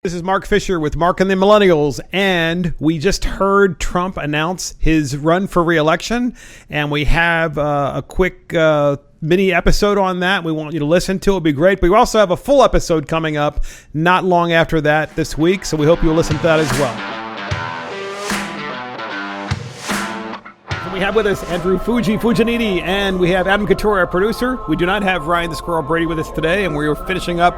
This is Mark Fisher with Mark and the Millennials, and we just heard Trump announce his run for re-election, and we have a quick mini episode on that. We want you to listen to it. It'll be great. But we also have a full episode coming up not long after that this week, so we hope you'll listen to that as well. So we have with us Andrew Fujiniti, and we have Adam Couture, our producer. We do not have Ryan the Squirrel Brady with us today, and we're finishing up.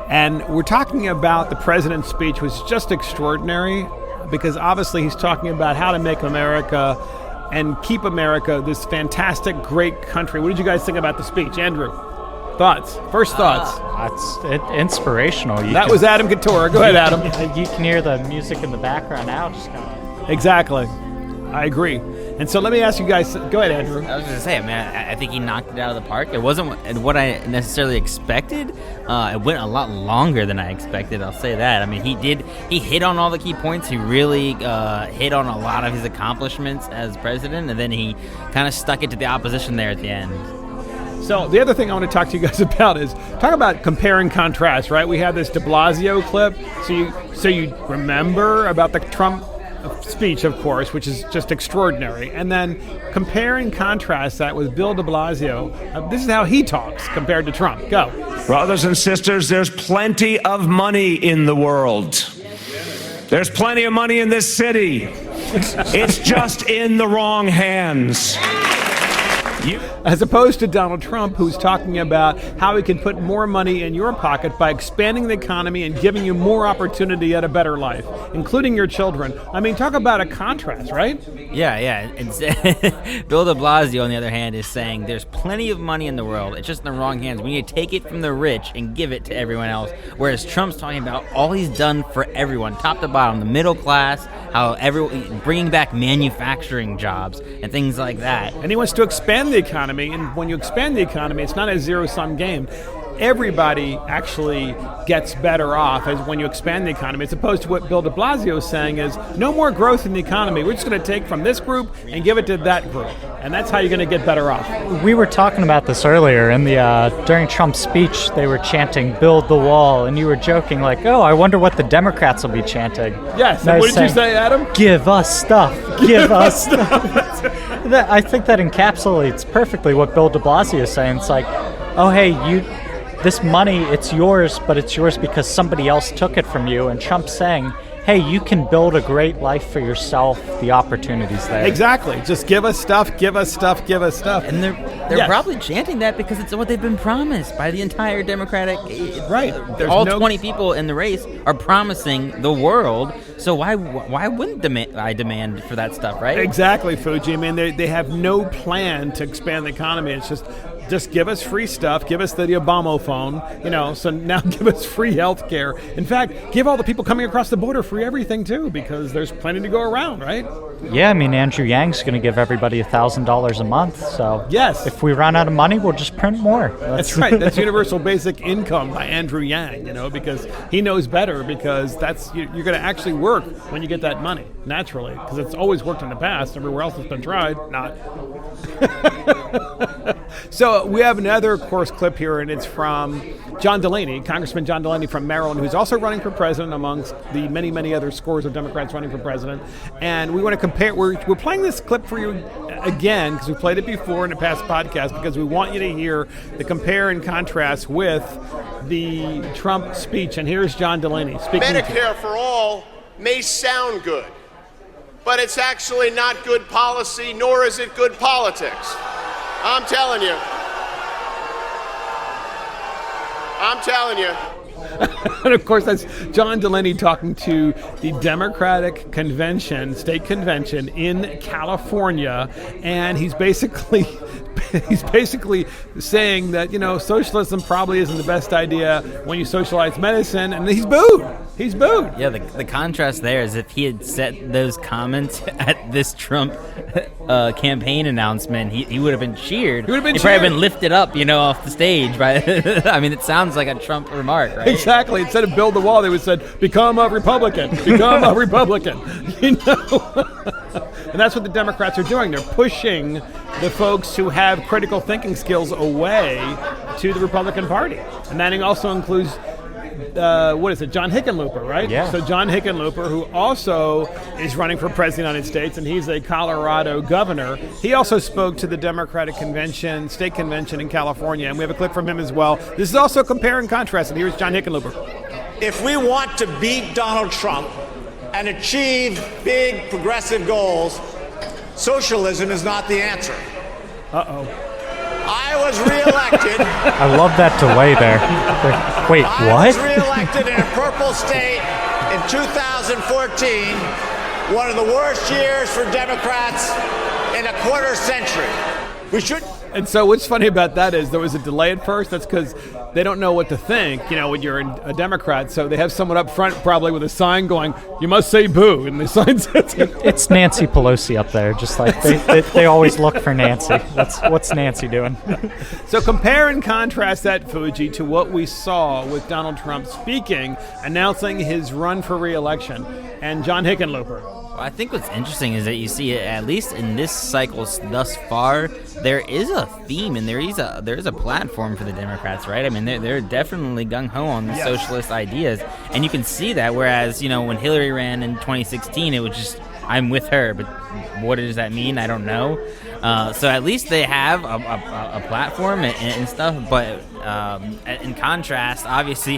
And we're talking about the president's speech, which was just extraordinary because obviously he's talking about how to make America and keep America this fantastic, great country. What did you guys think about the speech? Andrew, thoughts? First thoughts? It's inspirational. That was Adam Couture. Go ahead, Adam. You can hear the music in the background now. Just kind of... Exactly. I agree. And so let me ask you guys, go ahead, Andrew. I was going to say, man, I think he knocked it out of the park. It wasn't what I necessarily expected. It went a lot longer than I expected, I'll say that. I mean, he hit on all the key points. He really hit on a lot of his accomplishments as president, and then he kind of stuck it to the opposition there at the end. So the other thing I want to talk to you guys about is talk about compare and contrast, right? We have this de Blasio clip. So you remember about the Trump speech, of course, which is just extraordinary. And then compare and contrast that with Bill de Blasio. This is how he talks compared to Trump. Go. Brothers and sisters, there's plenty of money in the world. There's plenty of money in this city. It's just in the wrong hands. As opposed to Donald Trump, who's talking about how he can put more money in your pocket by expanding the economy and giving you more opportunity at a better life, including your children. I mean, talk about a contrast, right? Yeah. Bill de Blasio, on the other hand, is saying there's plenty of money in the world. It's just in the wrong hands. We need to take it from the rich and give it to everyone else. Whereas Trump's talking about all he's done for everyone, top to bottom, the middle class, how everyone bringing back manufacturing jobs and things like that. And he wants to expand the economy, and when you expand the economy, it's not a zero-sum game. Everybody actually gets better off as when you expand the economy, as opposed to what Bill de Blasio is saying is no more growth in the economy. We're just going to take from this group and give it to that group, and that's how you're going to get better off. We were talking about this earlier in the during Trump's speech. They were chanting "Build the Wall," and you were joking like, "Oh, I wonder what the Democrats will be chanting." Yes. And what did you say, Adam? Give us stuff. Give us stuff. I think that encapsulates perfectly what Bill de Blasio is saying. It's like, oh, hey, this money, it's yours, but it's yours because somebody else took it from you. And Trump's saying, hey, you can build a great life for yourself, the opportunities there. Exactly. Just give us stuff, give us stuff, give us stuff. And they're probably chanting that because it's what they've been promised by the entire Democratic... Right. All 20 people in the race are promising the world, so why wouldn't I demand for that stuff, right? Exactly, Fuji. I mean, they have no plan to expand the economy. It's just give us free stuff, give us the Obama phone, so now give us free health care. In fact, give all the people coming across the border free everything too, because there's plenty to go around, right? Yeah, I mean, Andrew Yang's going to give everybody $1,000 a month, so yes. If we run out of money, we'll just print more. That's right. That's universal basic income by Andrew Yang, because he knows better, because you're going to actually work when you get that money, naturally, because it's always worked in the past. Everywhere else has been tried, not. So we have another, of course, clip here, and it's from John Delaney, Congressman John Delaney from Maryland, who's also running for president amongst the many, many other scores of Democrats running for president. And we want to compare. We're playing this clip for you again because we played it before in a past podcast because we want you to hear the compare and contrast with the Trump speech. And here's John Delaney speaking. Medicare for all may sound good, but it's actually not good policy, nor is it good politics. I'm telling you. And of course, that's John Delaney talking to the Democratic convention, state convention in California, and he's basically saying that, socialism probably isn't the best idea when you socialize medicine, and he's booed. He's booed. Yeah, the contrast there is if he had said those comments at this Trump campaign announcement, he would have been cheered. He would have been cheered. Probably been lifted up, off the stage. I mean, it sounds like a Trump remark, right? Exactly. Instead of build the wall, they would have said, become a Republican. Become a Republican. And that's what the Democrats are doing. They're pushing the folks who have critical thinking skills away to the Republican Party. And that also includes what is it, John Hickenlooper, right? Yeah. So John Hickenlooper, who also is running for president of the United States, and he's a Colorado governor. He also spoke to the Democratic convention, state convention in California, and we have a clip from him as well. This is also compare and contrast, and here's John Hickenlooper. If we want to beat Donald Trump and achieve big progressive goals, socialism is not the answer. Uh-oh. I was reelected. I love that delay there. Wait, I what? was reelected in a purple state in 2014, one of the worst years for Democrats in a quarter century. We should. And so what's funny about that is there was a delay at first. That's because they don't know what to think, when you're a Democrat. So they have someone up front probably with a sign going, "You must say boo," and the sign says It's Nancy Pelosi up there, just like they always look for Nancy. What's Nancy doing? So compare and contrast that, Fuji, to what we saw with Donald Trump speaking, announcing his run for re-election, and John Hickenlooper. I think what's interesting is that you see, at least in this cycle thus far, there is a theme and there is a platform for the Democrats, right? I mean, they're definitely gung-ho on the socialist ideas, and you can see that, whereas, when Hillary ran in 2016, it was just, I'm with her, but what does that mean? I don't know. So at least they have a platform and stuff, but in contrast, obviously,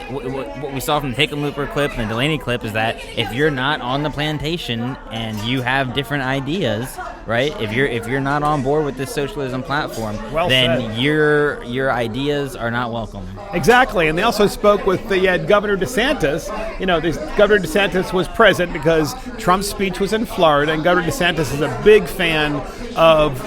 what we saw from the Hickenlooper clip and the Delaney clip is that if you're not on the plantation and you have different ideas, right? If you're not on board with this socialism platform, then your ideas are not welcome. Exactly, and they also spoke with Governor DeSantis. Governor DeSantis was present because Trump's speech was in Florida, and Governor DeSantis is a big fan of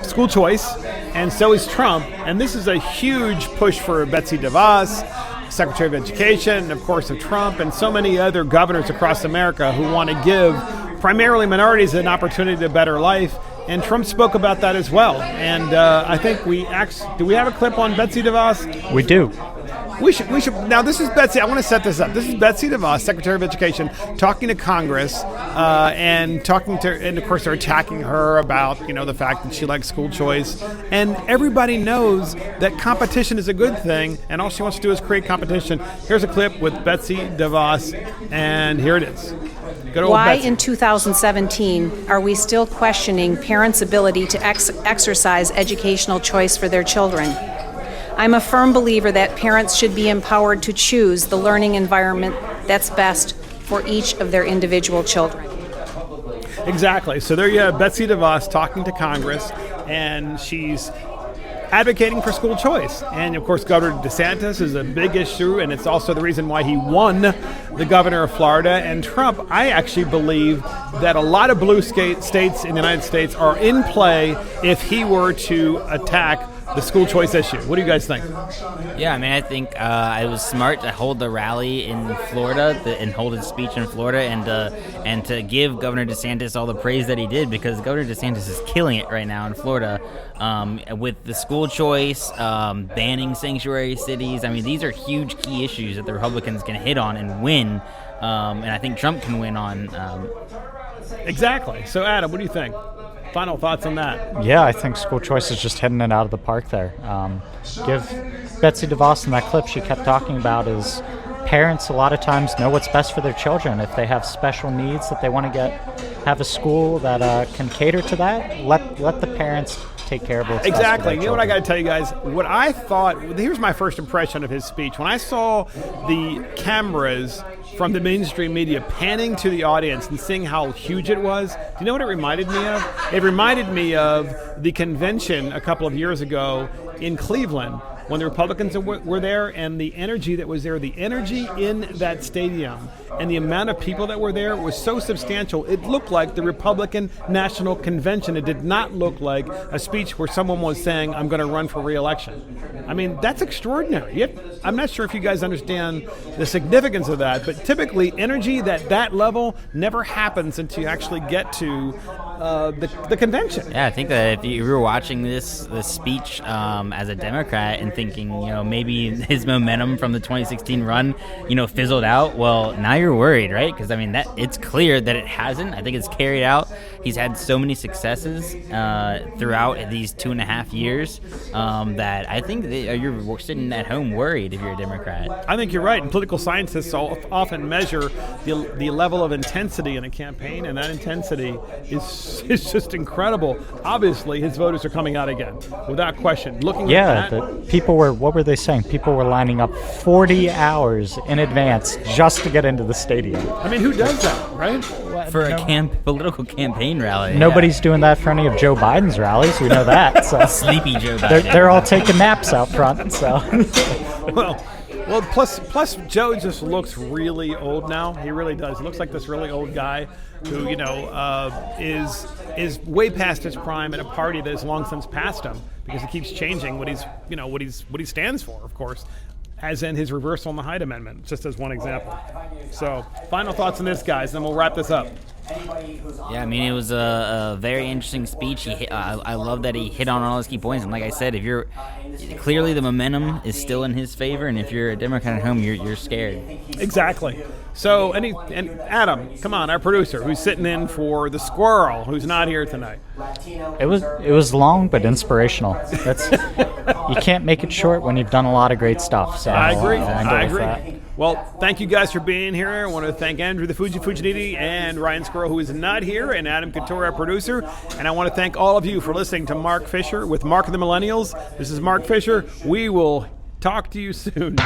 school choice, and so is Trump. And this is a huge push for Betsy DeVos, Secretary of Education, and of course of Trump, and so many other governors across America who want to give primarily minorities an opportunity to a better life. And Trump spoke about that as well. And I think do we have a clip on Betsy DeVos? We do. We should. Now, this is Betsy. I want to set this up. This is Betsy DeVos, Secretary of Education, talking to Congress and of course, they're attacking her about, the fact that she likes school choice. And everybody knows that competition is a good thing, and all she wants to do is create competition. Here's a clip with Betsy DeVos, and here it is. Why in 2017 are we still questioning parents' ability to exercise educational choice for their children? I'm a firm believer that parents should be empowered to choose the learning environment that's best for each of their individual children. Exactly. So there you have Betsy DeVos talking to Congress, and she's advocating for school choice. And of course, Governor DeSantis is a big issue, and it's also the reason why he won the governor of Florida. And Trump, I actually believe that a lot of blue states in the United States are in play if he were to attack the school choice issue. What do you guys think? Yeah, I mean, I think it was smart to hold the rally in Florida and hold his speech in Florida, and to give Governor DeSantis all the praise that he did, because Governor DeSantis is killing it right now in Florida with the school choice, banning sanctuary cities. I mean, these are huge key issues that the Republicans can hit on and win, and I think Trump can win on. Exactly. So, Adam, what do you think? Final thoughts on that? Yeah, I think school choice is just hitting it out of the park there. Give Betsy DeVos in that clip, she kept talking about is parents a lot of times know what's best for their children. If they have special needs that they want to have a school that can cater to that, let the parents take care of what's best for their Exactly. You know what I got children. to tell you guys? What I thought, here's my first impression of his speech. When I saw the cameras from the mainstream media panning to the audience and seeing how huge it was, do you know what it reminded me of? It reminded me of the convention a couple of years ago in Cleveland when the Republicans were there, and the energy that was there, the energy in that stadium and the amount of people that were there was so substantial. It looked like the Republican National Convention. It did not look like a speech where someone was saying, I'm going to run for re-election. I mean, that's extraordinary. I'm not sure if you guys understand the significance of that, but typically energy that level never happens until you actually get to the convention. Yeah, I think that if you were watching this speech as a Democrat in thinking, maybe his momentum from the 2016 run, fizzled out. Well, now you're worried, right? Because, that it's clear that it hasn't. I think it's carried out. He's had so many successes throughout these 2.5 years that I think you're sitting at home worried if you're a Democrat. I think you're right. And political scientists often measure the level of intensity in a campaign, and that intensity is just incredible. Obviously, his voters are coming out again, without question. Looking at that, people were, what were they saying? People were lining up 40 hours in advance just to get into the stadium. who does that, right? For a political campaigin rally. Nobody's doing that for any of Joe Biden's rallies. We know that. So. Sleepy Joe Biden. They're all taking naps out front. So. Well, plus Joe just looks really old now. He really does. He looks like this really old guy who, is way past his prime at a party that has long since passed him because he keeps changing what he stands for, of course, as in his reversal on the Hyde Amendment, just as one example. So, final thoughts on this, guys, and we'll wrap this up. Yeah, it was a very interesting speech. I love that he hit on all his key points. And like I said, clearly the momentum is still in his favor, and if you're a Democrat at home, you're scared. Exactly. So, and Adam, come on, our producer, who's sitting in for the squirrel, who's not here tonight. It was long but inspirational. You can't make it short when you've done a lot of great stuff. So I agree. I agree. Well, thank you guys for being here. I want to thank Andrew the Fujaniti and Ryan Squirrel, who is not here, and Adam Couture, our producer. And I want to thank all of you for listening to Mark Fisher with Mark and the Millennials. This is Mark Fisher. We will talk to you soon.